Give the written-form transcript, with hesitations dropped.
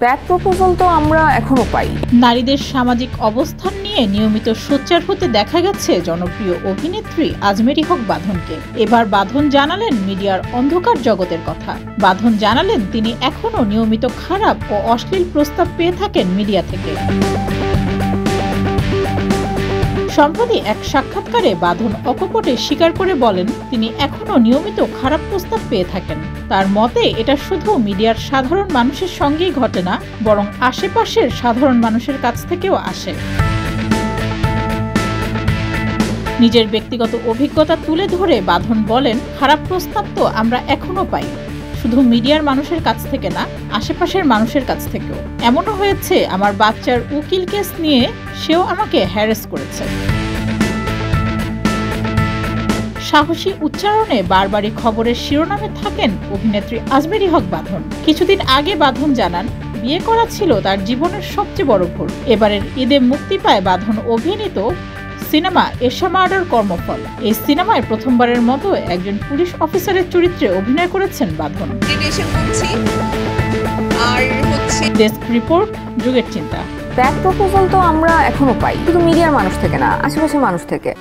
Back proposal তো আমরা এখনো পাই। নারীদের সামাজিক অবস্থান নিয়ে নিয়মিত সোচ্চার হতে দেখা গেছে জনপ্রিয় অভিনেত্রী আজমেরী হক বাঁধনকে। এবার বাঁধন জানালেন মিডিয়ার অন্ধকার জগতের কথা। বাঁধন জানালেন তিনি এখনো নিয়মিত খারাপ ও অশ্লীল প্রস্তাব পেয়ে থাকেন মিডিয়া থেকে। সম্প্রতি এক সাক্ষাৎকারে বাঁধন অকপটে স্বীকার করে বলেন তিনি এখনো নিয়মিত খারাপ প্রস্তাব পেয়ে থাকেন। তার মতে এটা শুধু মিডিয়ার সাধারণ মানুষের সঙ্গেই ঘটে না, বরং আশেপাশের সাধারণ মানুষের কাছ থেকেও আসে। নিজের ব্যক্তিগত অভিজ্ঞতা তুলে ধরে বাঁধন বলেন, খারাপ প্রস্তাব তো আমরা এখনো পাই, শুধু মিডিয়ার মানুষের কাছ থেকে না, আশেপাশের মানুষের কাছ থেকেও। এমনও হয়েছে আমার বাচ্চার উকিল কেস নিয়ে সেও আমাকে হ্যারাস করেছে। সাহসী উচ্চারণে বারবারই খবরের শিরোনামে থাকেন অভিনেত্রী আজমেরী হক বাঁধন। কিছুদিন আগে বাঁধন জানান বিয়ে করা ছিল তার জীবনের সবচেয়ে বড় ভুল। এবারের ঈদে মুক্তি পায় বাঁধন অভিনীত সিনেমা এশা মার্ডার কর্মফল। এই সিনেমায় প্রথমবারের মতো একজন পুলিশ অফিসারের চরিত্রে অভিনয় করেছেন বাঁধন। ডেস্ক রিপোর্ট, যুগের চিন্তা। ব্যাক প্রপোজাল তো আমরা এখনো পাই, শুধু মিডিয়ার মানুষ থেকে না, আশেপাশের মানুষ থেকে।